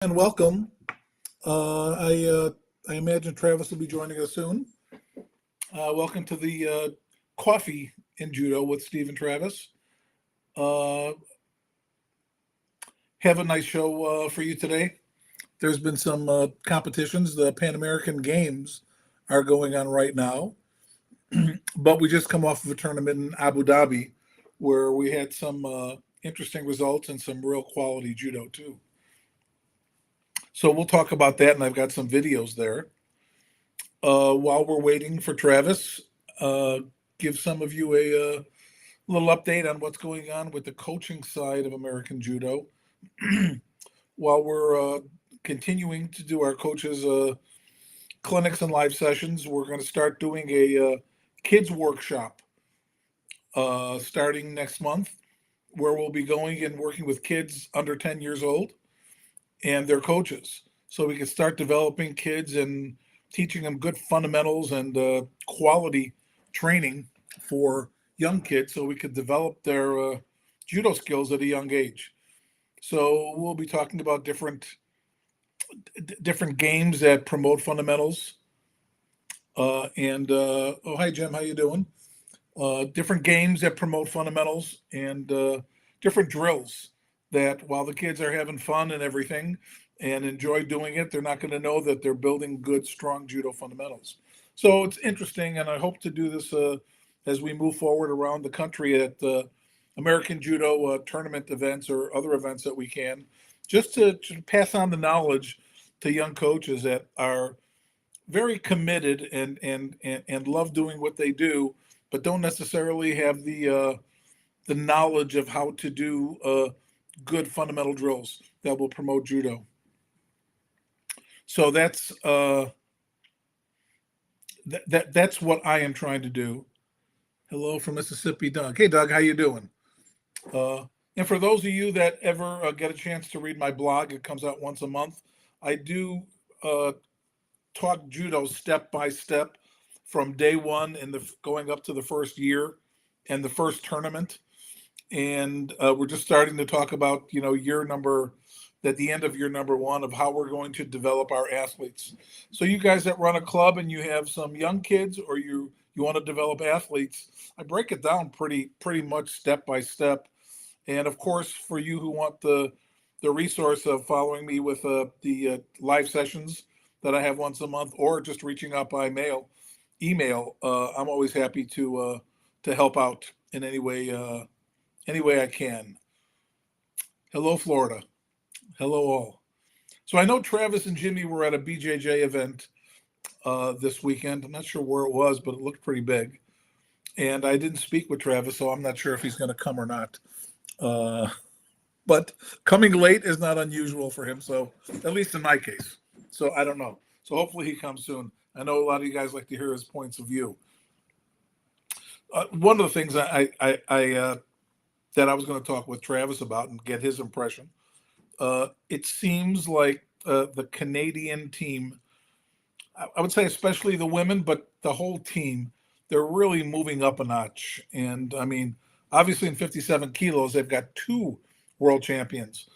And welcome. I imagine Travis will be joining us soon. Welcome to the Coffee in Judo with Steve and Travis. Uh, have a nice show for you today. There's been some competitions. The Pan American Games are going on right now, but we just come off of a tournament in Abu Dhabi where we had some interesting results and some real quality judo too. So we'll talk about that, and I've got some videos there. While we're waiting for Travis, uh, give some of you a little update on what's going on with the coaching side of American Judo. While we're continuing to do our coaches' clinics and live sessions, we're going to start doing a kids workshop starting next month, where we'll be going and working with kids under 10 years old and their coaches, so we can start developing kids and teaching them good fundamentals and quality training for young kids, so we could develop their judo skills at a young age. So we'll be talking about different games that promote fundamentals. And Oh, hi Jim, how you doing? Different games that promote fundamentals and different drills that while the kids are having fun and everything and enjoy doing it, they're not going to know that they're building good, strong judo fundamentals. So it's interesting, and I hope to do this as we move forward around the country at American Judo tournament events or other events that we can, just to pass on the knowledge to young coaches that are very committed and love doing what they do, but don't necessarily have the knowledge of how to do good fundamental drills that will promote judo. So that's what I am trying to do. Hello from Mississippi, Doug. Hey, Doug, how you doing? Uh, and for those of you that ever get a chance to read my blog, it comes out once a month. I do uh, taught judo step by step from day one and going up to the first year and the first tournament. And we're just starting to talk about year number at the end of year number one of how we're going to develop our athletes. So you guys that run a club and you have some young kids or you want to develop athletes, I break it down pretty much step by step. And of course, for you who want the resource of following me with the live sessions that I have once a month, or just reaching out by email, I'm always happy to help out in any way I can. Hello, Florida. Hello, all. So I know Travis and Jimmy were at a BJJ event this weekend. I'm not sure where it was, but it looked pretty big. And I didn't speak with Travis, so I'm not sure if he's going to come or not. Uh, but coming late is not unusual for him. So at least in my case. So I don't know. So hopefully he comes soon. I know a lot of you guys like to hear his points of view. One of the things I that I was going to talk with Travis about and get his impression. It seems like the Canadian team, I would say especially the women, but the whole team, they're really moving up a notch. And I mean, obviously in 57 kilos, they've got two world champions.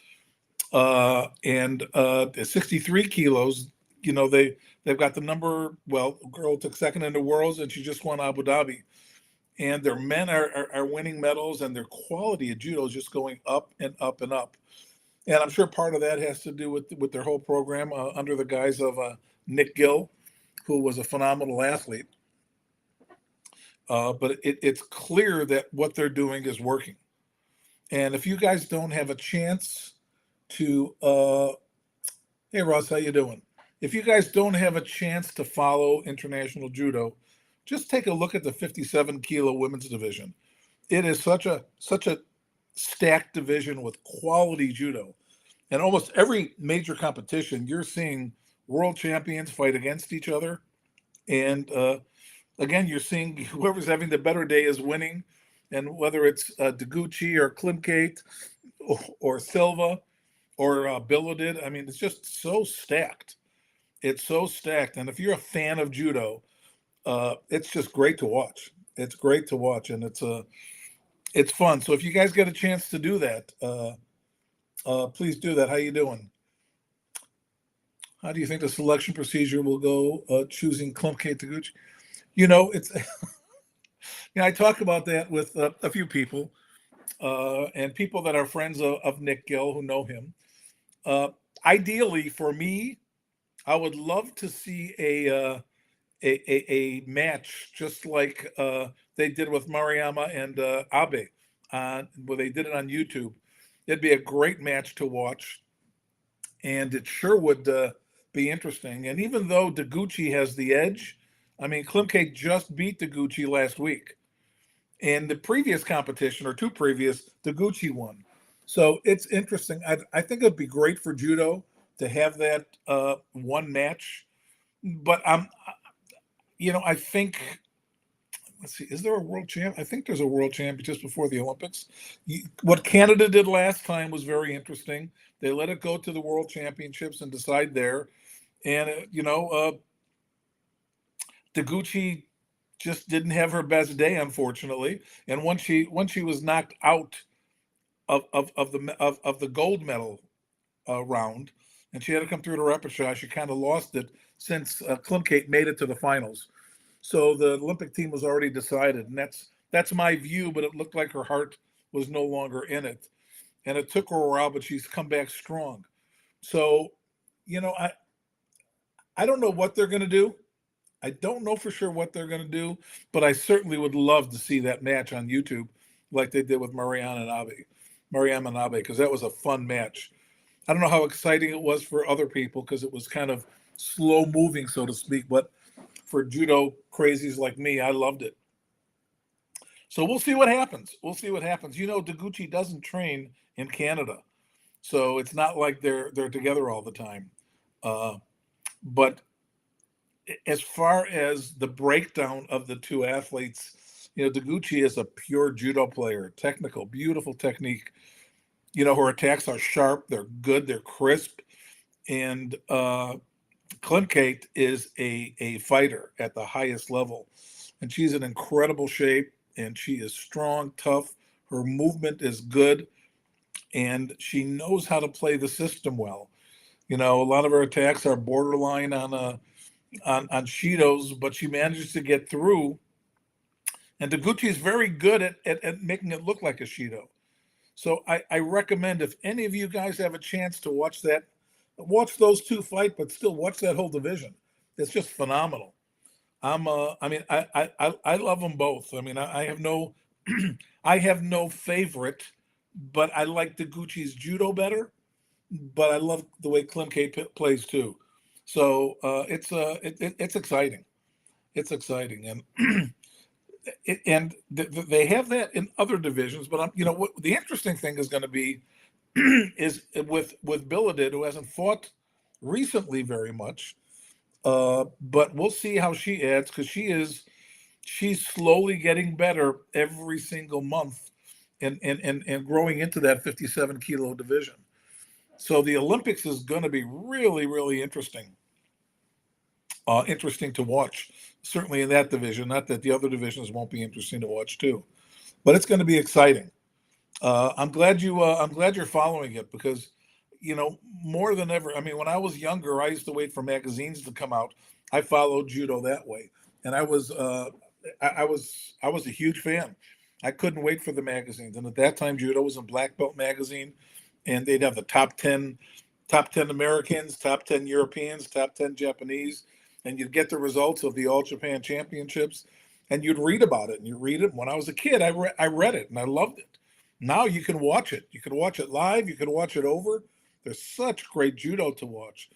And 63 kilos, they've got the number. Well, girl took second in the worlds, and she just won Abu Dhabi. And their men are winning medals, and their quality of judo is just going up and up and up. And I'm sure part of that has to do with their whole program under the guise of Nick Gill, who was a phenomenal athlete. But it's clear that what they're doing is working. And if you guys don't have a chance to, hey Ross, how you doing? If you guys don't have a chance to follow international judo, just take a look at the 57 kilo women's division. It is such a stacked division with quality judo. And almost every major competition, you're seeing world champions fight against each other. And again, you're seeing whoever's having the better day is winning. And whether it's Deguchi or Klimkate or Silva or Bilodid, I mean, it's just so stacked. It's so stacked. And if you're a fan of judo, it's just great to watch. It's great to watch, and it's fun. So if you guys get a chance to do that, please do that. How you doing? How do you think the selection procedure will go choosing Klumpke Taguchi? It's I talk about that with a few people and people that are friends of Nick Gill who know him. Uh, Ideally, for me, I would love to see a match just like they did with Mariama and Abe, where they did it on YouTube. It'd be a great match to watch, and it sure would be interesting. And even though Deguchi has the edge, I mean, Klimke just beat Deguchi last week. And the previous competition, or two previous, Deguchi won. So it's interesting. I think it'd be great for judo to have that one match. But I think, let's see, is there a world champ? I think there's a world champion just before the Olympics. What Canada did last time was very interesting. They let it go to the world championships and decide there. And, Deguchi just didn't have her best day, unfortunately. And once she was knocked out of the gold medal round, and she had to come through the repechage, she kind of lost it since Klimkate made it to the finals. So the Olympic team was already decided, and that's my view. But it looked like her heart was no longer in it, and it took her a while, but she's come back strong. So, I don't know what they're going to do. I don't know for sure what they're going to do, but I certainly would love to see that match on YouTube, like they did with Mariam and Abe, because that was a fun match. I don't know how exciting it was for other people because it was kind of slow moving, so to speak. But for judo crazies like me, I loved it. So we'll see what happens. We'll see what happens. Deguchi doesn't train in Canada, so it's not like they're together all the time. But as far as the breakdown of the two athletes, Deguchi is a pure judo player, technical, beautiful technique. Her attacks are sharp, they're good, they're crisp. And Klimkate is a fighter at the highest level. And she's in incredible shape, and she is strong, tough. Her movement is good, and she knows how to play the system well. A lot of her attacks are borderline on Shido's, but she manages to get through. And Deguchi is very good at making it look like a Shido. So I recommend, if any of you guys have a chance to watch those two fight, but still watch that whole division. It's just phenomenal. I love them both. I mean, I have no, I have no favorite, but I like Deguchi's judo better. But I love the way Klimke plays too. So it's exciting. It's exciting, and they have that in other divisions. But what the interesting thing is going to be is with Billadid, who hasn't fought recently very much. But we'll see how she adds, because she's slowly getting better every single month, and growing into that 57 kilo division. So the Olympics is going to be really, really interesting. Interesting to watch, certainly in that division. Not that the other divisions won't be interesting to watch too, but it's going to be exciting. I'm glad you're following it, because more than ever. I mean, when I was younger, I used to wait for magazines to come out. I followed judo that way, and I was a huge fan. I couldn't wait for the magazines, and at that time, judo was in Black Belt magazine, and they'd have the top 10 Americans, top 10 Europeans, top 10 Japanese, and you'd get the results of the All Japan Championships, and you'd read about it, and you read it. When I was a kid, I read it, and I loved it. Now you can watch it. You can watch it live. You can watch it over. There's such great judo to watch.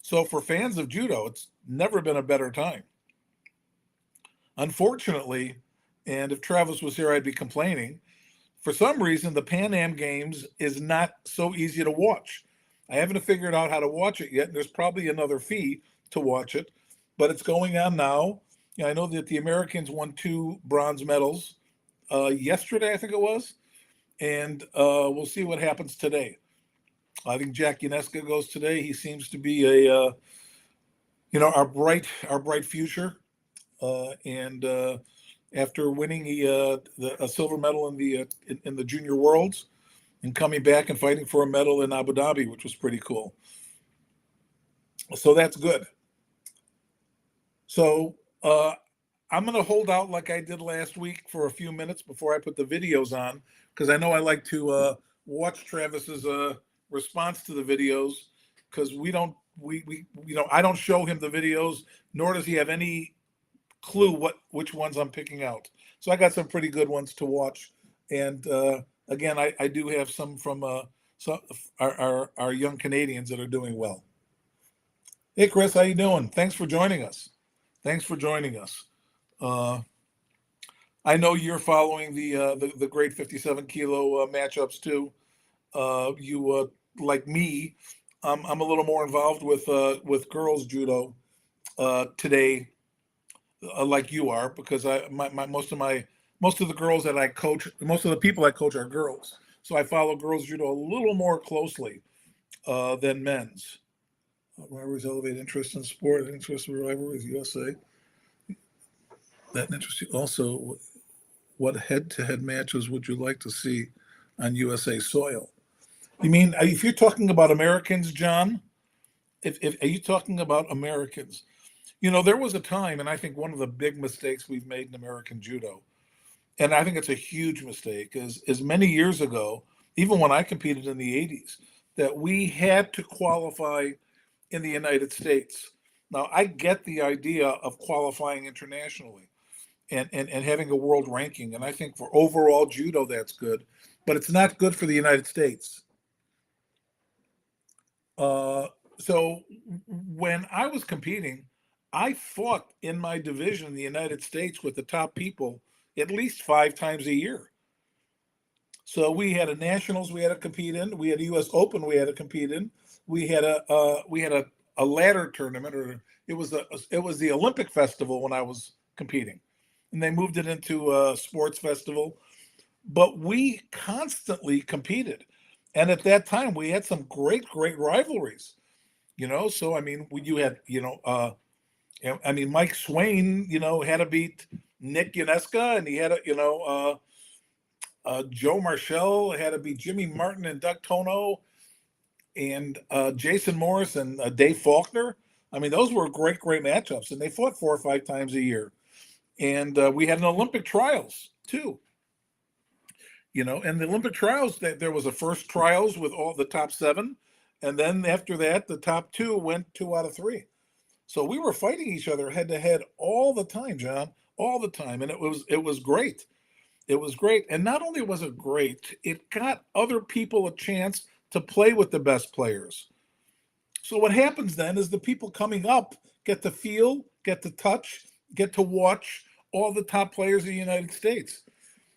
So for fans of judo, it's never been a better time. Unfortunately, and if Travis was here, I'd be complaining, for some reason, the Pan Am Games is not so easy to watch. I haven't figured out how to watch it yet, and there's probably another fee to watch it, but it's going on now. I know that the Americans won 2 bronze medals yesterday, I think it was, and we'll see what happens today. I think Jack Unesca goes today. He seems to be our bright future, and after winning a silver medal in the Junior Worlds, and coming back and fighting for a medal in Abu Dhabi, which was pretty cool. So that's good. So I'm going to hold out like I did last week for a few minutes before I put the videos on, because I know I like to watch Travis's response to the videos, because we I don't show him the videos, nor does he have any clue which ones I'm picking out. So I got some pretty good ones to watch, and again, I do have some from some our young Canadians that are doing well. Hey Chris, how you doing? Thanks for joining us. Thanks for joining us. Uh, I know you're following the great 57 kilo matchups too. You like me, I'm a little more involved with girls judo today, like you are, because most of the girls that I coach, most of the people I coach are girls, so I follow girls judo a little more closely than men's. Rivalries elevate interest in sport, interest in rivalries USA. That interests you also. What head-to-head matches would you like to see on USA soil? You mean if you're talking about Americans, John? If are you talking about Americans? You know, there was a time, and I think one of the big mistakes we've made in American judo, and I think it's a huge mistake, is many years ago, even when I competed in the '80s, that we had to qualify in the United States. Now, I get the idea of qualifying internationally and having a world ranking. And I think for overall judo, that's good, but it's not good for the United States. Uh, so when I was competing, I fought in my division in the United States with the top people at least 5 times a year. So we had a nationals we had to compete in. We had a U.S. Open we had to compete in. We had a ladder tournament, or it was the Olympic festival when I was competing, and they moved it into a sports festival. But we constantly competed, and at that time we had some great rivalries. You know, so I mean, you had I mean, Mike Swain, had to beat Nick Unesca, and he had Joe Marshall had to beat Jimmy Martin and Doug Tono, and Jason Morris and Dave Faulkner. I mean, those were great matchups, and they fought 4 or 5 times a year. And we had an Olympic trials too. And the Olympic trials, there was a first trials with all the top 7, and then after that, the top 2 went 2 out of 3. So we were fighting each other head to head all the time, John, all the time, and it was great. It was great, and not only was it great, it got other people a chance to play with the best players. So what happens then is the people coming up get to feel, get to touch, get to watch all the top players in the United States.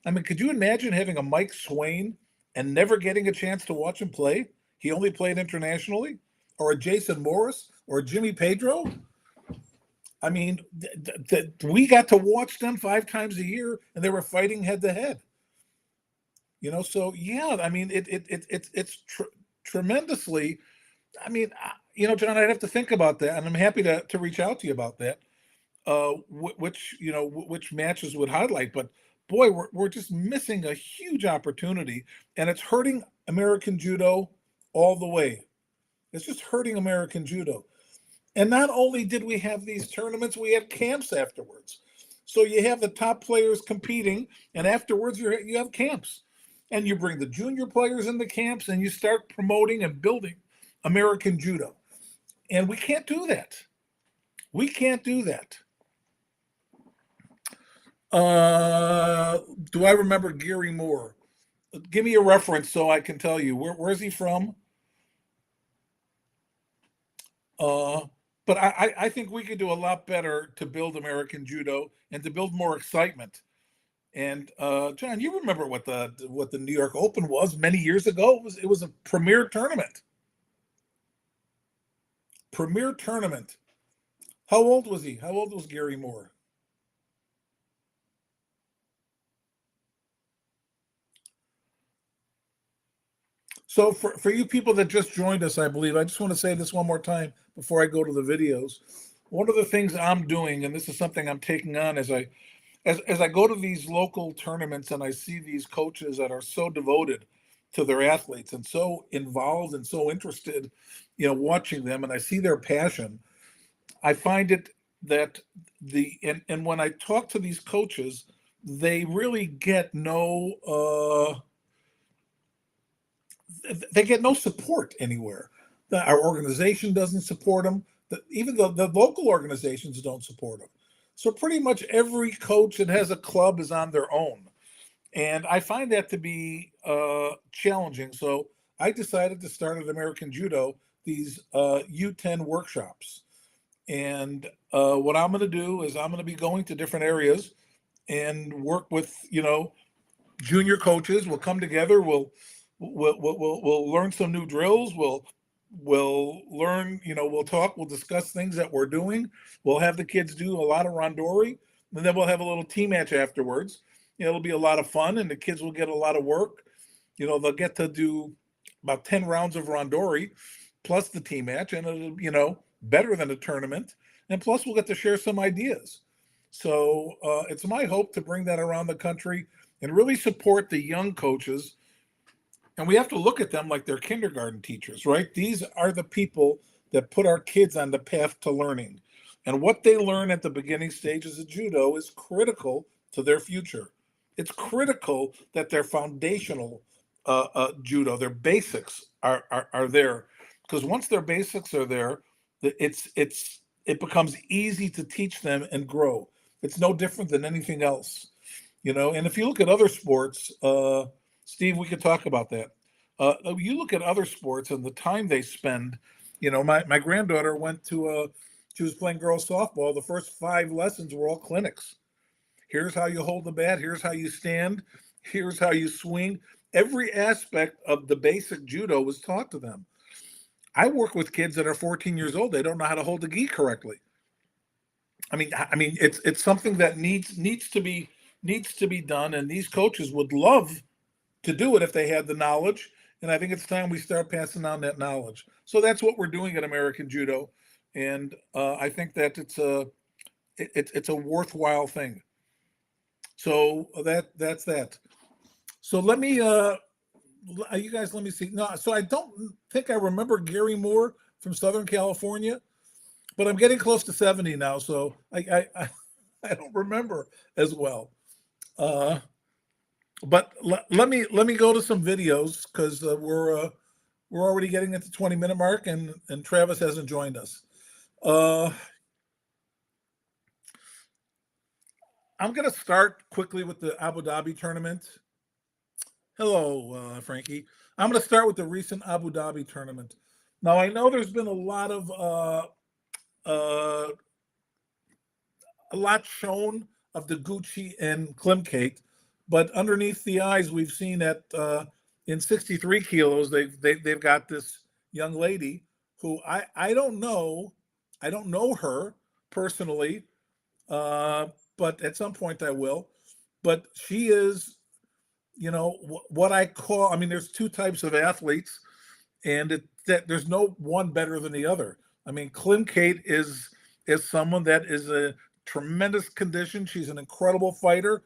I mean, could you imagine having a Mike Swain and never getting a chance to watch him play? He only played internationally, or a Jason Morris, or a Jimmy Pedro. I mean, we got to watch them 5 times a year, and they were fighting head to head. So yeah, I mean, it's tremendously. I mean, John, I'd have to think about that, and I'm happy to reach out to you about that. Which matches would highlight, but boy, we're just missing a huge opportunity, and it's hurting American judo all the way. It's just hurting American judo. And not only did we have these tournaments, we had camps afterwards. So you have the top players competing, and afterwards you have camps, and you bring the junior players in the camps, and you start promoting and building American judo. And we can't do that. We can't do that. Do I remember Gary Moore? Give me a reference so I can tell you. Where's he from? Uh, but I think we could do a lot better to build American judo and to build more excitement. And John, you remember what the New York Open was many years ago? It was a premier tournament. Premier tournament. How old was he? How old was Gary Moore? So for you people that just joined us, I believe, I just want to say this one more time before I go to the videos. One of the things I'm doing, and this is something I'm taking on as I go to these local tournaments and I see these coaches that are so devoted to their athletes and so involved and so interested watching them and I see their passion, I find it that and when I talk to these coaches, they really get they get no support anywhere. Our organization doesn't support them. Even the local organizations don't support them. So pretty much every coach that has a club is on their own. And I find that to be challenging. So I decided to start at American Judo these U10 workshops. And what I'm going to do is I'm going to be going to different areas and work with, junior coaches. We'll come together. We'll learn some new drills. We'll learn. We'll talk. We'll discuss things that we're doing. We'll have the kids do a lot of randori, and then we'll have a little team match afterwards. It'll be a lot of fun, and the kids will get a lot of work. They'll get to do about 10 rounds of randori plus the team match, and it'll, better than a tournament. And plus, we'll get to share some ideas. So it's my hope to bring that around the country and really support the young coaches. And we have to look at them like they're kindergarten teachers, right? These are the people that put our kids on the path to learning. And what they learn at the beginning stages of judo is critical to their future. It's critical that their foundational judo, their basics are there. Because once their basics are there, it becomes easy to teach them and grow. It's no different than anything else, And if you look at other sports, Steve, we could talk about that. You look at other sports and the time they spend. My granddaughter she was playing girls softball. The first 5 lessons were all clinics. Here's how you hold the bat. Here's how you stand. Here's how you swing. Every aspect of the basic judo was taught to them. I work with kids that are 14 years old. They don't know how to hold the gi correctly. I mean, it's something that needs to be done, and these coaches would love to do it if they had the knowledge. And I think it's time we start passing on that knowledge. So that's what we're doing at American Judo, and I think that it's a worthwhile thing. So that's that. So let me you guys let me see. No, so I don't think I remember Gary Moore from Southern California, but I'm getting close to 70 now, so I don't remember as well. But let me go to some videos because we're already getting at the 20-minute mark, and Travis hasn't joined us. I'm going to start quickly with the Abu Dhabi tournament. Hello, Frankie. I'm going to start with the recent Abu Dhabi tournament. Now, I know there's been a lot shown of the Gucci and Klimkate, but underneath the eyes, we've seen that in 63 kilos, they've got this young lady who I don't know her personally, but at some point I will. But she is, what I call. I mean, there's 2 types of athletes, and there's no one better than the other. I mean, Klimkate is someone that is a tremendous condition. She's an incredible fighter.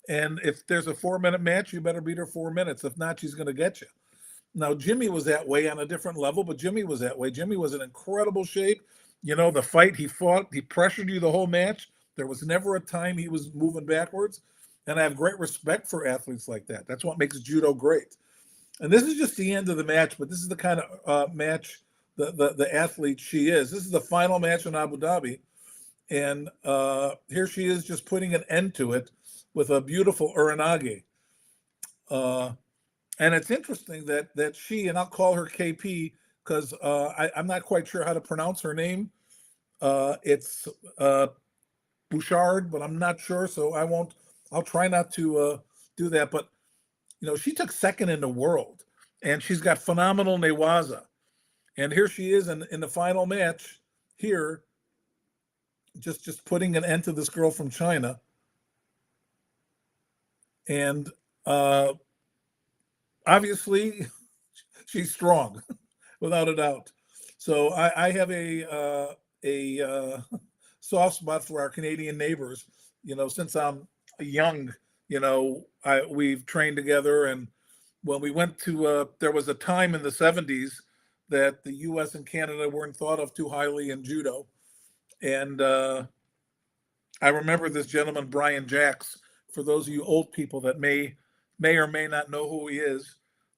And if there's a 4-minute match, you better beat her 4 minutes. If not, she's going to get you. Now, Jimmy was that way on a different level, but Jimmy was that way. Jimmy was in incredible shape. The fight he fought, he pressured you the whole match. There was never a time he was moving backwards. And I have great respect for athletes like that. That's what makes judo great. And this is just the end of the match, but this is the kind of match the athlete she is. This is the final match in Abu Dhabi. And here she is just putting an end to it with a beautiful uranage. And it's interesting that she, and I'll call her KP because I'm not quite sure how to pronounce her name. It's Bouchard, but I'm not sure, so I'll try not to do that. But, she took second in the world, and she's got phenomenal newaza. And here she is in the final match here, just putting an end to this girl from China. And obviously, she's strong, without a doubt. So I have a soft spot for our Canadian neighbors. Since I'm young, we've trained together. And when we went to, there was a time in the 70s that the U.S. and Canada weren't thought of too highly in judo. And I remember this gentleman, Brian Jacks. For those of you old people that may or may not know who he is,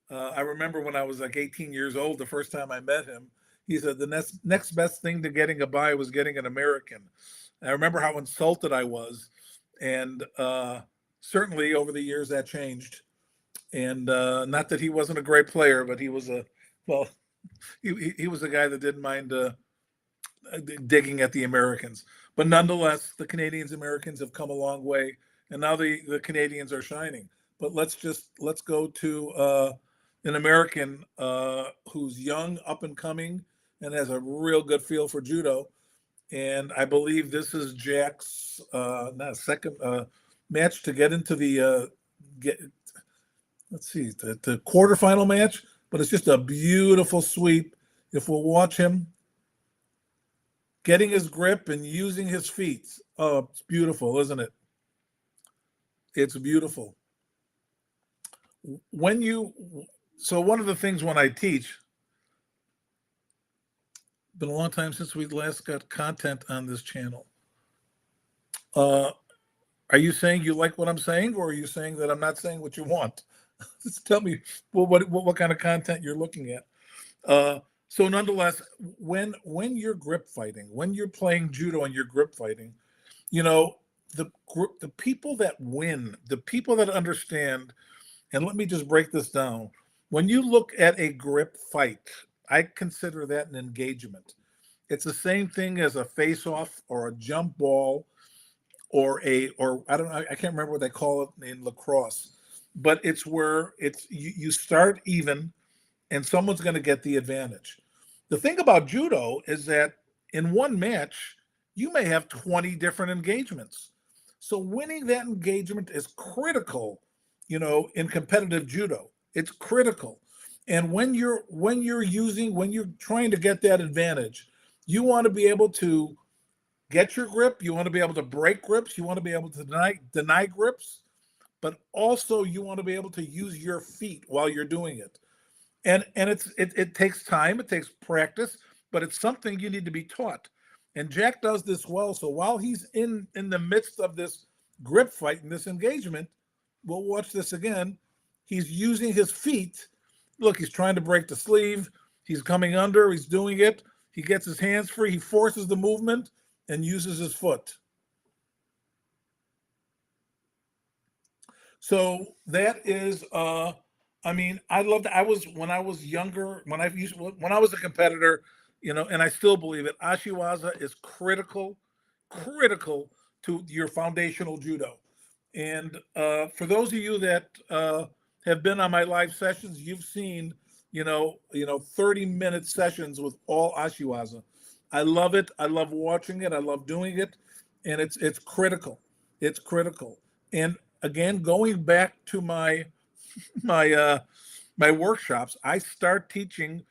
I remember when I was like 18 years old, the first time I met him, he said the next best thing to getting a buy was getting an American. And I remember how insulted I was, and certainly over the years that changed. And not that he wasn't a great player, but he was well, he was a guy that didn't mind digging at the Americans. But nonetheless, the Canadians Americans have come a long way, and now the Canadians are shining. But let's go to an American who's young, up and coming, and has a real good feel for judo. And I believe this is Jack's not second match to get into the get. Let's see the quarterfinal match, but it's just a beautiful sweep. If we'll watch him getting his grip and using his feet. Oh, it's beautiful, isn't it? It's beautiful. So one of the things when I teach, been a long time since we last got content on this channel. Are you saying you like what I'm saying, or are you saying that I'm not saying what you want? Just tell me what kind of content you're looking at. So nonetheless, when you're grip fighting, when you're playing judo and you're grip fighting, the people that win, the people that understand, and let me just break this down. When you look at a grip fight, I consider that an engagement. It's the same thing as a face-off or a jump ball or I don't know, I can't remember what they call it in lacrosse, but it's where you start even and someone's going to get the advantage. The thing about judo is that in one match, you may have 20 different engagements. So winning that engagement is critical, in competitive judo. It's critical. And when you're trying to get that advantage, you want to be able to get your grip, you want to be able to break grips, you want to be able to deny grips, but also you want to be able to use your feet while you're doing it. And it takes time, it takes practice, but it's something you need to be taught. And Jack does this well. So while he's in the midst of this grip fight and this engagement, we'll watch this again. He's using his feet. Look, he's trying to break the sleeve. He's coming under. He's doing it. He gets his hands free. He forces the movement and uses his foot. So that is, I loved. When I was younger, when I was a competitor, and I still believe it. Ashiwaza is critical to your foundational judo. And for those of you that have been on my live sessions, you've seen, 30-minute sessions with all Ashiwaza. I love it. I love watching it. I love doing it, and it's critical. It's critical. And again, going back to my workshops, I start teaching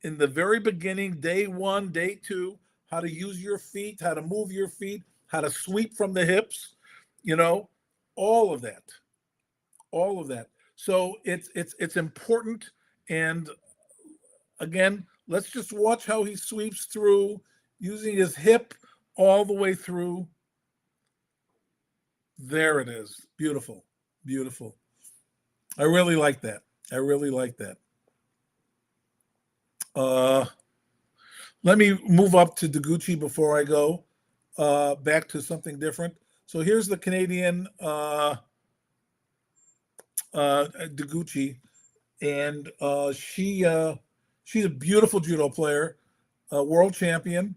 in the very beginning, day 1, day 2, how to use your feet, how to move your feet, how to sweep from the hips, all of that, So it's important. And again, let's just watch how he sweeps through using his hip all the way through. There it is. Beautiful, beautiful. I really like that. Let me move up to Deguchi before I go back to something different. So here's the Canadian Deguchi, and she's a beautiful judo player, a world champion,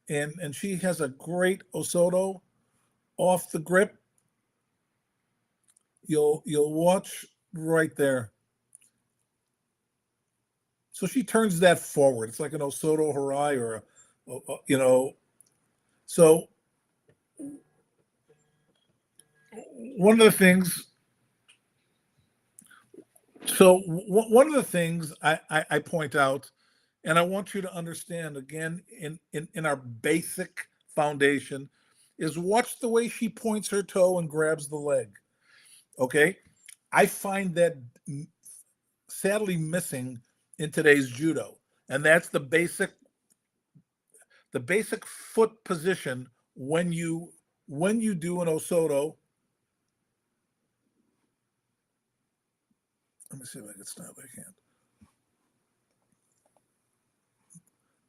and she has a great Osoto off the grip. You'll watch right there. So she turns that forward. It's like an Osoto Harai or So one of the things. So one of the things I point out, and I want you to understand again in our basic foundation, is watch the way she points her toe and grabs the leg. Okay, I find that sadly missing in today's judo. And that's the basic foot position when you do an Osoto. Let me see if I can stop. I can't.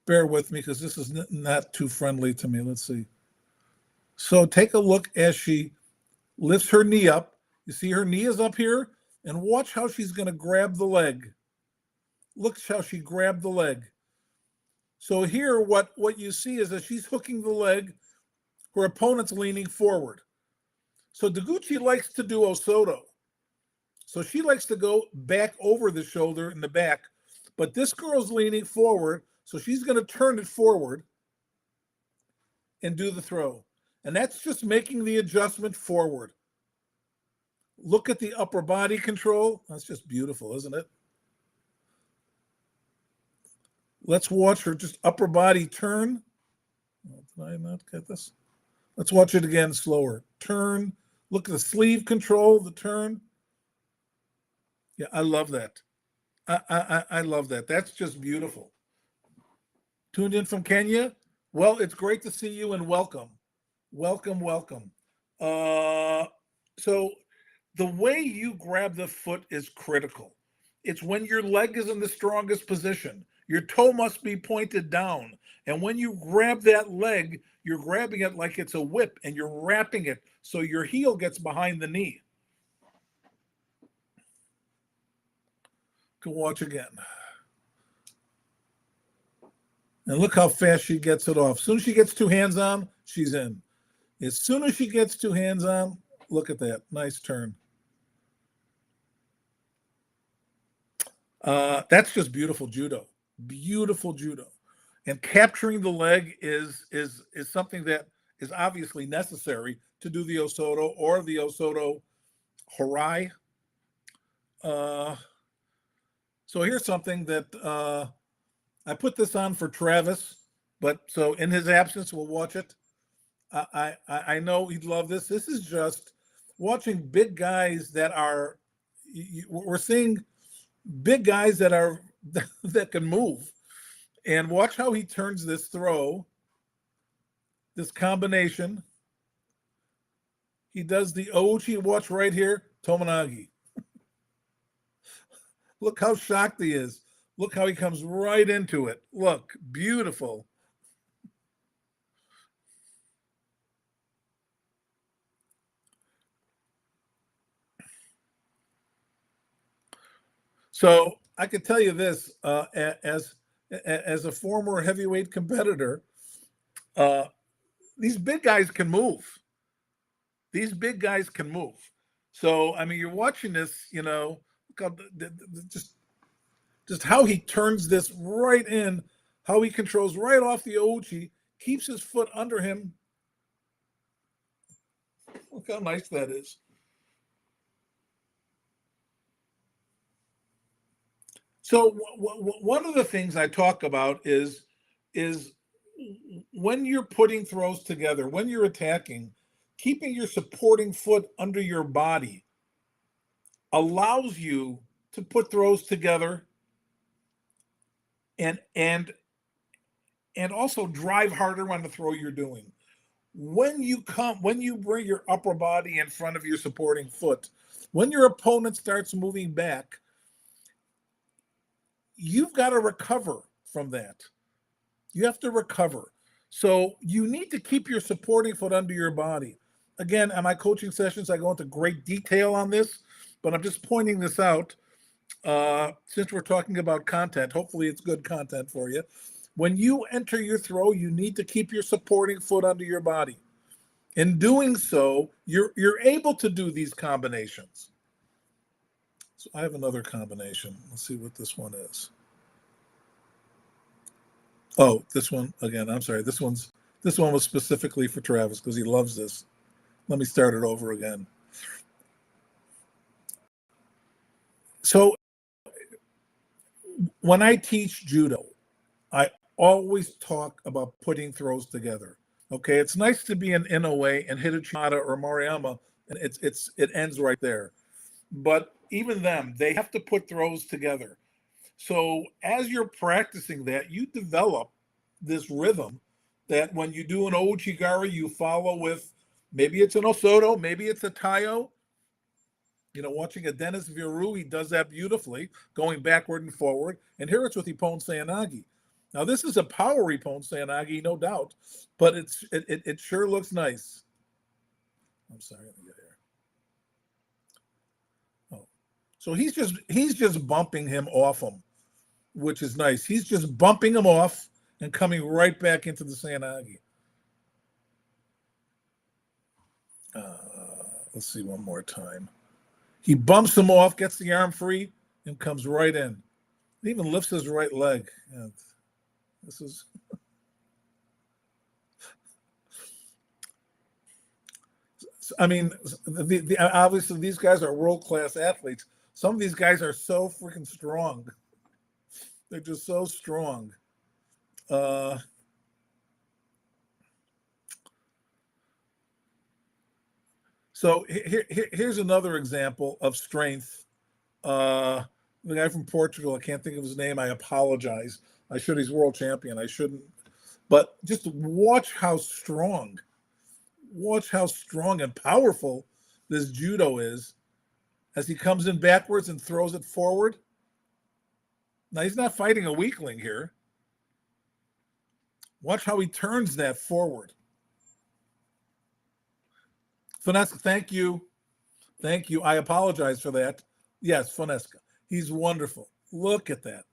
Bear with me because this is not too friendly to me. Let's see. So take a look as she lifts her knee up. You see her knee is up here, and watch how she's going to grab the leg. Look how she grabbed the leg. So here, what you see is that she's hooking the leg. Her opponent's leaning forward. So Deguchi likes to do Osoto. So she likes to go back over the shoulder in the back. But this girl's leaning forward, so she's going to turn it forward and do the throw. And that's just making the adjustment forward. Look at the upper body control. That's just beautiful, isn't it? Let's watch her just upper body turn. Did I not get this? Let's watch it again slower. Turn. Look at the sleeve control, the turn. Yeah, I love that. I love that. That's just beautiful. Tuned in from Kenya? Well, it's great to see you and welcome. Welcome, welcome. So the way you grab the foot is critical. It's when your leg is in the strongest position. Your toe must be pointed down. And when you grab that leg, you're grabbing it like it's a whip and you're wrapping it so your heel gets behind the knee. Go watch again. And look how fast she gets it off. As soon as she gets two hands on, she's in. As soon as she gets two hands on, look at that. Nice turn. That's just beautiful judo. Beautiful judo. And capturing the leg is something that is obviously necessary to do the Osoto or the Osoto Harai. So here's something that I put this on for Travis, but so in his absence, we'll watch it. I know he'd love this. This is just watching big guys that are, we're seeing big guys that are, that can move. And watch how he turns this throw, this combination. He does the Ouchi, watch right here, Tomonagi. Look how shocked he is. Look how he comes right into it. Look, beautiful. So I can tell you this, as a former heavyweight competitor, these big guys can move. These big guys can move. So, I mean, you're watching this, you know, just how he turns this right in, how he controls right off the Ouchi, keeps his foot under him. Look how nice that is. So one of the things I talk about is when you're putting throws together, when you're attacking, keeping your supporting foot under your body allows you to put throws together and also drive harder on the throw you're doing. When you bring your upper body in front of your supporting foot, when your opponent starts moving back, you've got to recover from that. You have to recover. So you need to keep your supporting foot under your body. Again, on my coaching sessions, I go into great detail on this, but I'm just pointing this out since we're talking about content. Hopefully it's good content for you. When you enter your throw, you need to keep your supporting foot under your body. In doing so, you're able to do these combinations. So I have another combination. Let's see what this one is. Oh, this one again. I'm sorry. This one was specifically for Travis because he loves this. Let me start it over again. So when I teach judo, I always talk about putting throws together. Okay, it's nice to be an Inoue and hit a Chimata or Maruyama, and it ends right there. But even them, they have to put throws together. So as you're practicing that, you develop this rhythm that when you do an Ouchigari, you follow with maybe it's an Osoto, maybe it's a Tayo. Watching a Dennis Viru, he does that beautifully, going backward and forward. And here it's with Ippon Seoinage. Now, this is a power Ippon Seoinage, no doubt, but it sure looks nice. I'm sorry, let me get here. Oh, so he's just bumping him off him, which is nice. He's just bumping him off and coming right back into the Seoinage. Let's see one more time. He bumps him off, gets the arm free, and comes right in. He even lifts his right leg. Yeah, this is. I mean, obviously these guys are world-class athletes. Some of these guys are so freaking strong. They're just so strong. So here's another example of strength. The guy from Portugal, I can't think of his name. I apologize. I should. He's world champion. I shouldn't. But just watch how strong and powerful this judo is as he comes in backwards and throws it forward. Now, he's not fighting a weakling here. Watch how he turns that forward. Finesca, thank you. Thank you. I apologize for that. Yes, Finesca. He's wonderful. Look at that.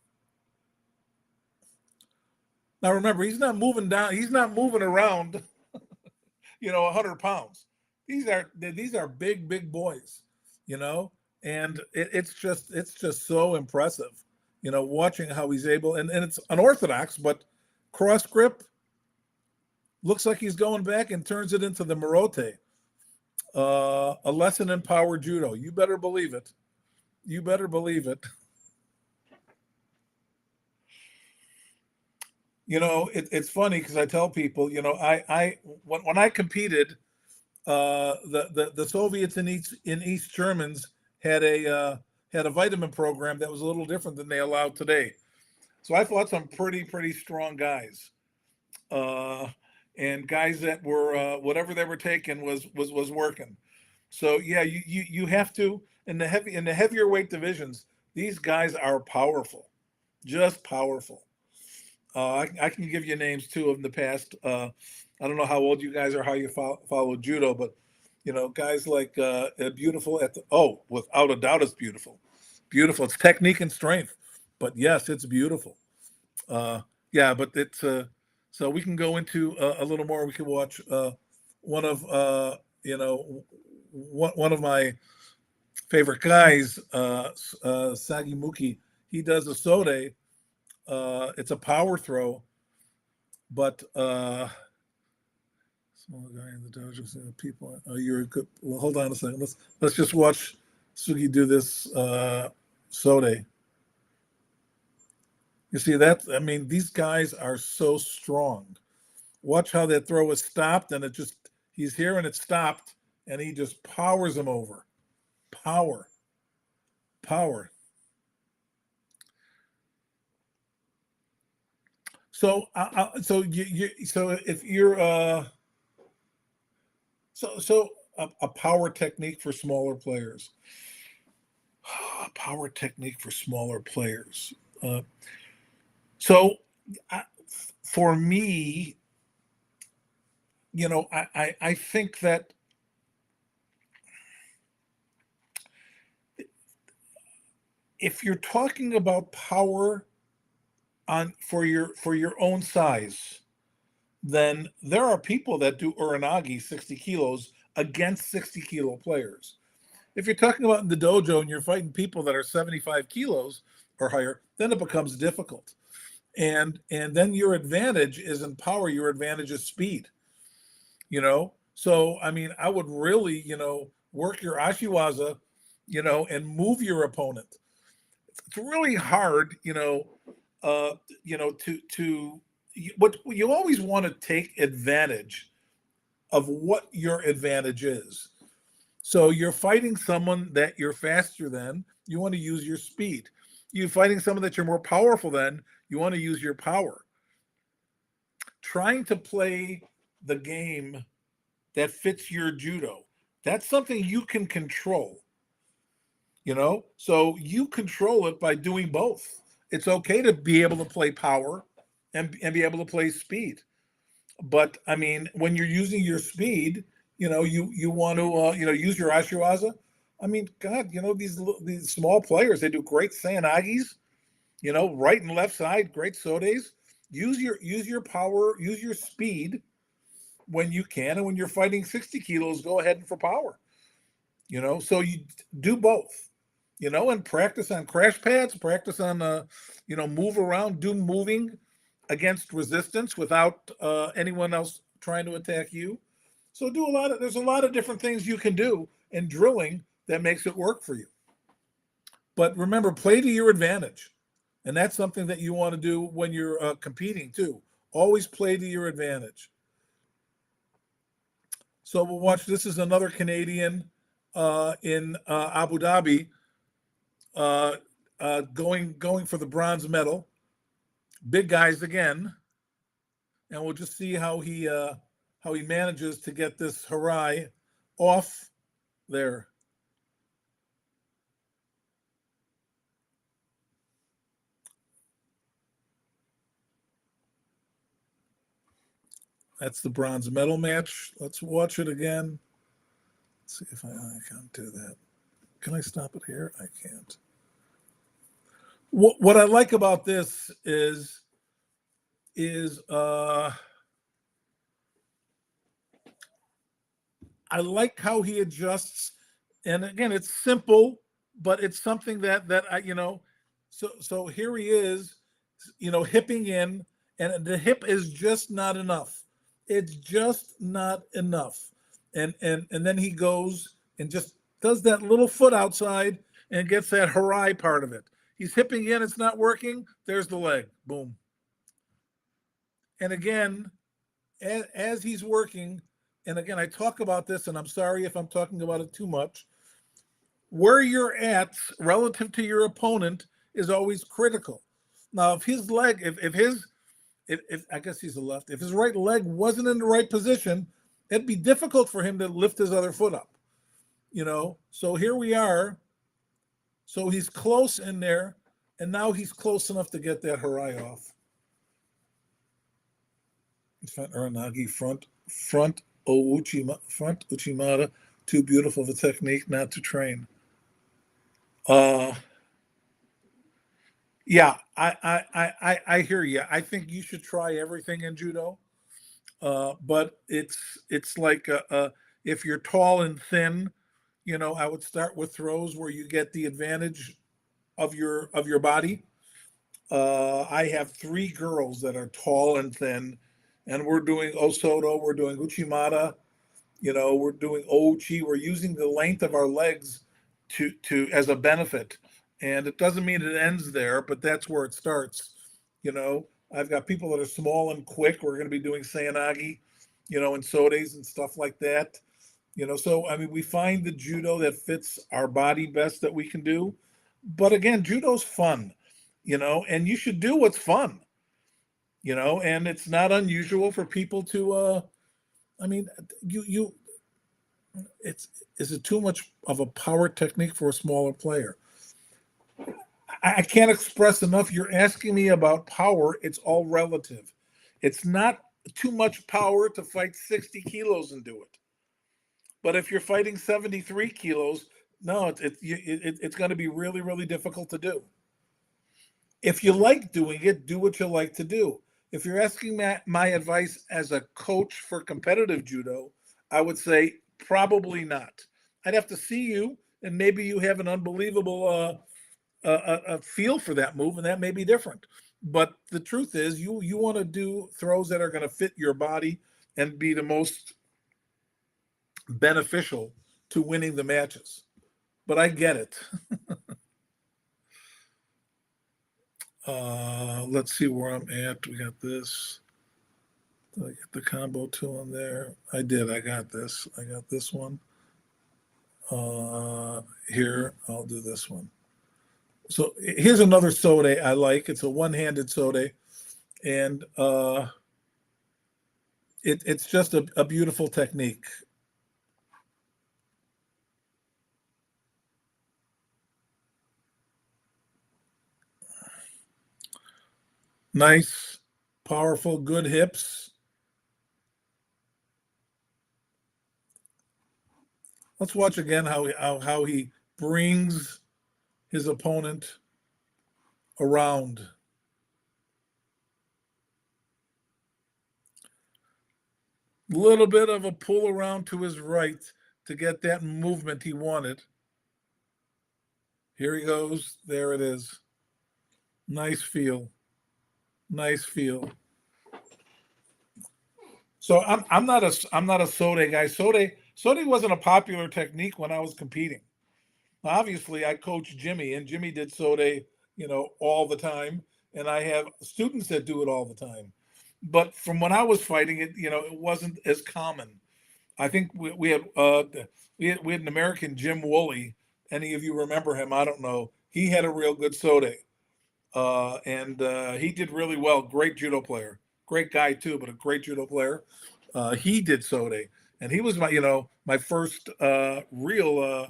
Now, remember, he's not moving down. He's not moving around, 100 pounds. These are big boys, and it's just so impressive, watching how he's able, and it's unorthodox, but cross grip looks like he's going back and turns it into the Morote. A lesson in power judo. You better believe it. You better believe it. It's funny because I tell people, when I competed, the Soviets in East Germans had a vitamin program that was a little different than they allow today. So I fought some pretty strong guys, and guys that were whatever they were taking was working. So yeah, you have to in the heavier weight divisions. These guys are powerful, just powerful. I can give you names too of the past. I don't know how old you guys are, how you follow judo, but guys like beautiful without a doubt, it's beautiful. It's technique and strength, but yes, it's beautiful. Yeah, but it's so we can go into a little more. We can watch one of one of my favorite guys, Sagimuki. He does a sode. It's a power throw, but small guy in the dojo. People, you're good. Well, hold on a second. Let's just watch Sugi do this sode. You see that? I mean, these guys are so strong. Watch how that throw is stopped, and he's here and it stopped, and he just powers him over. Power. So, so if you're a power technique for smaller players. Power technique for smaller players. So, for me, I think that if you're talking about power for your own size, then there are people that do uranagi 60 kilos against 60 kilo players. If you're talking about in the dojo and you're fighting people that are 75 kilos or higher, then it becomes difficult. And then your advantage isn't power, your advantage is speed. So I mean, I would really, work your ashiwaza, and move your opponent. It's really hard, what you always want to take advantage of what your advantage is. So you're fighting someone that you're faster than, you want to use your speed. You fighting someone that you're more powerful than, you want to use your power. Trying to play the game that fits your judo, that's something you can control, so you control it by doing both. It's okay to be able to play power and be able to play speed. But I mean, when you're using your speed, you want to use your ashiwaza. I mean, God, these small players, they do great sanagis, right and left side, great sodes. Use your power, use your speed when you can, and when you're fighting 60 kilos, go ahead and for power. So you do both. And practice on crash pads, practice on move around, do moving against resistance without anyone else trying to attack you. So there's a lot of different things you can do in drilling that makes it work for you. But remember, play to your advantage. And that's something that you want to do when you're competing too. Always play to your advantage. So we'll watch. This is another Canadian in Abu Dhabi, going for the bronze medal. Big guys again, and we'll just see how he manages to get this harai off there. That's the bronze medal match. Let's watch it again. Let's see if I can't do that. Can I stop it here? I can't. What I like about this is I like how he adjusts, and again, it's simple, but it's something that I So here he is, hipping in, and the hip is just not enough. It's just not enough, and then he goes and just does that little foot outside and gets that harai part of it. He's hipping in, it's not working. There's the leg, boom. And again, as he's working, and again, I talk about this, and I'm sorry if I'm talking about it too much. Where you're at relative to your opponent is always critical. Now, if his leg, if I guess he's a left, if his right leg wasn't in the right position, it'd be difficult for him to lift his other foot up. So here we are. So he's close in there, and now he's close enough to get that harai off. Front Aranagi, front Uchimata, too beautiful of a technique not to train. Yeah, I hear you. I think you should try everything in judo, but it's like if you're tall and thin, I would start with throws where you get the advantage of your body. I have 3 girls that are tall and thin, and we're doing Osoto, we're doing Uchimata, we're doing Ouchi. We're using the length of our legs to as a benefit, and it doesn't mean it ends there, but that's where it starts. I've got people that are small and quick. We're going to be doing Sayanagi, and Sodes and stuff like that. So I mean, we find the judo that fits our body best that we can do. But again, judo's fun, and you should do what's fun, and it's not unusual for people to I mean, you it's is it too much of a power technique for a smaller player? I can't express enough. You're asking me about power. It's all relative. It's not too much power to fight 60 kilos and do it. But if you're fighting 73 kilos, no, it's going to be really, really difficult to do. If you like doing it, do what you like to do. If you're asking my advice as a coach for competitive judo, I would say probably not. I'd have to see you, and maybe you have an unbelievable a feel for that move, and that may be different. But the truth is, you want to do throws that are going to fit your body and be the most beneficial to winning the matches. But I get it. Let's see where I'm at. We got this. Did I get the combo 2 on there? I did. I got this. I got this one. Here, I'll do this one. So here's another sode I like. It's a one-handed sode, and it's just a beautiful technique. Nice, powerful, good hips. Let's watch again how he brings his opponent around. Little bit of a pull around to his right to get that movement he wanted. Here he goes. There it is. Nice feel. Nice feel. So I'm not a sode guy. Sode wasn't a popular technique when I was competing. Obviously, I coached Jimmy, and Jimmy did sode, all the time, and I have students that do it all the time. But from when I was fighting it, it wasn't as common. I think we had an American, Jim Woolley. Any of you remember him? I don't know. He had a real good sode, and he did really well. Great judo player, great guy too, but a great judo player. He did sode, and he was my first real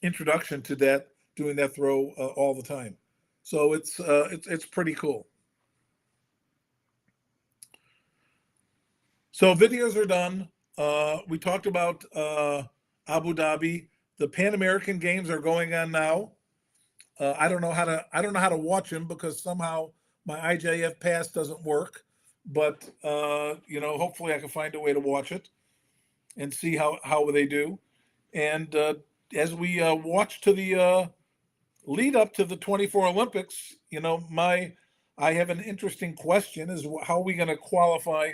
introduction to that, doing that throw all the time. So it's pretty cool. So videos are done. We talked about Abu Dhabi. The Pan American Games are going on now. I don't know how to watch them because somehow my IJF pass doesn't work. But hopefully I can find a way to watch it and see how they do. And as we watch to the lead up to the 24 Olympics, I have an interesting question: is how are we going to qualify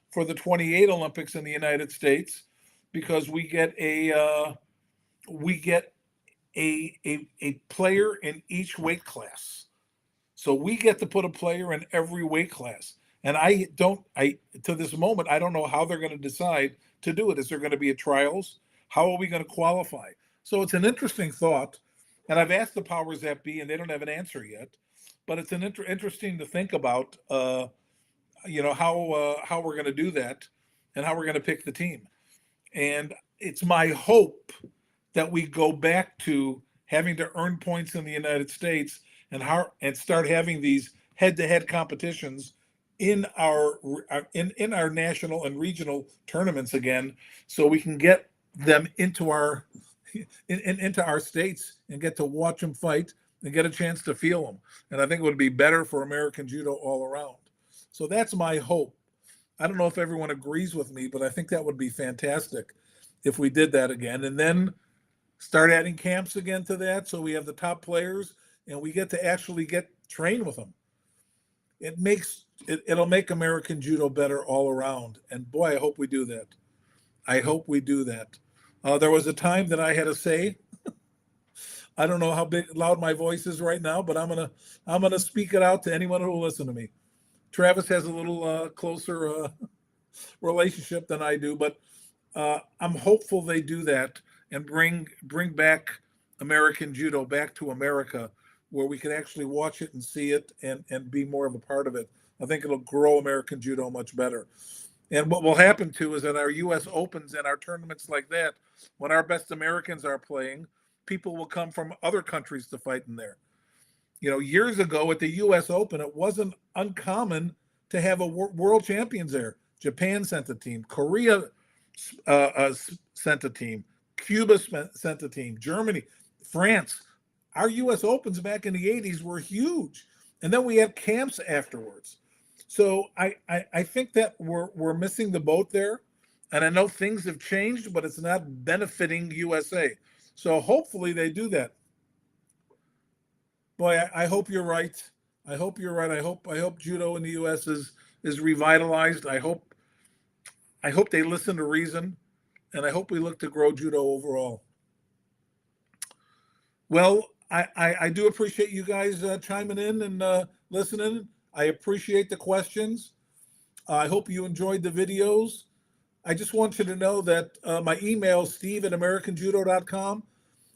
for the 28 Olympics in the United States? Because we get a player in each weight class. So we get to put a player in every weight class. And to this moment, I don't know how they're going to decide to do it. Is there going to be a trials? How are we going to qualify? So it's an interesting thought. And I've asked the powers that be, and they don't have an answer yet. But it's an interesting to think about, how we're going to do that and how we're going to pick the team. And it's my hope that we go back to having to earn points in the United States and start having these head-to-head competitions in our national and regional tournaments again, so we can get them into our into our states and get to watch them fight and get a chance to feel them. And I think it would be better for American judo all around. So that's my hope. I don't know if everyone agrees with me, but I think that would be fantastic if we did that again. And then start adding camps again to that, so we have the top players and we get to actually get train with them. It'll make American judo better all around. And boy, I hope we do that. I hope we do that. There was a time that I had a say. I don't know how loud my voice is right now, but I'm gonna speak it out to anyone who will listen to me. Travis has a little closer relationship than I do, but I'm hopeful they do that and bring back American judo back to America, where we can actually watch it and see it and be more of a part of it. I think it'll grow American judo much better. And what will happen too is that our U.S. Opens and our tournaments like that, when our best Americans are playing, people will come from other countries to fight in there. Years ago at the U.S. Open, it wasn't uncommon to have a world champions there. Japan sent a team, Korea sent a team, Cuba sent a team, Germany, France. Our U.S. Opens back in the 80s were huge. And then we had camps afterwards. So I think that we're missing the boat there. And I know things have changed, but it's not benefiting USA. So hopefully they do that. Boy, I hope you're right. I hope you're right. I hope judo in the U.S. is revitalized. I hope they listen to reason, and I hope we look to grow judo overall. Well, I do appreciate you guys chiming in and listening. I appreciate the questions. I hope you enjoyed the videos. I just want you to know that my email, steve@americanjudo.com.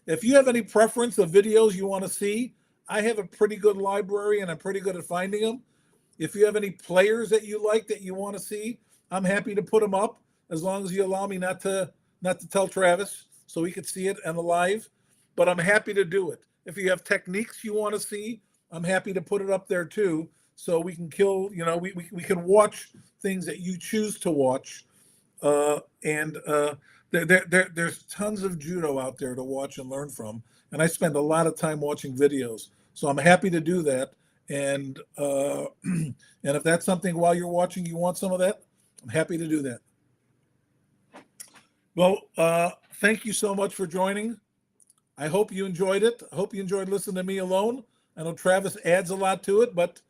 If you have any preference of videos you want to see, I have a pretty good library and I'm pretty good at finding them. If you have any players that you like that you want to see, I'm happy to put them up as long as you allow me not to tell Travis so he could see it and live. But I'm happy to do it. If you have techniques you want to see, I'm happy to put it up there too, so we can we can watch things that you choose to watch. And there's tons of judo out there to watch and learn from, and I spend a lot of time watching videos. So I'm happy to do that. And and if that's something while you're watching you want some of that, I'm happy to do that. Well, thank you so much for joining. I hope you enjoyed it. I hope you enjoyed listening to me alone. I know Travis adds a lot to it, but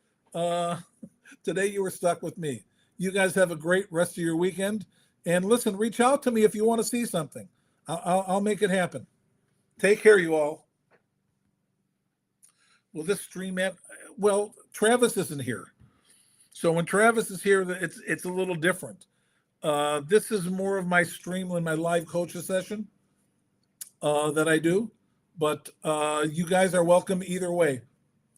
today you were stuck with me. You guys have a great rest of your weekend. And listen, reach out to me if you want to see something. I'll make it happen. Take care, you all. Will this stream at? Well, Travis isn't here. So when Travis is here, it's a little different. This is more of my stream when my live coaches session that I do. But you guys are welcome either way.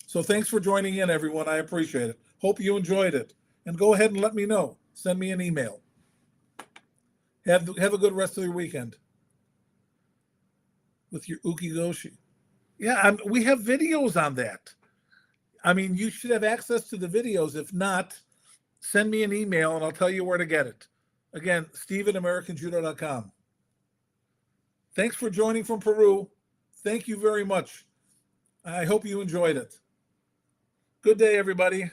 So thanks for joining in, everyone. I appreciate it. Hope you enjoyed it. And go ahead and let me know. Send me an email. Have a good rest of your weekend with your ukigoshi. Yeah, we have videos on that. I mean, you should have access to the videos. If not, send me an email and I'll tell you where to get it. Again, Steve@AmericanJudo.com. Thanks for joining from Peru. Thank you very much. I hope you enjoyed it. Good day, everybody.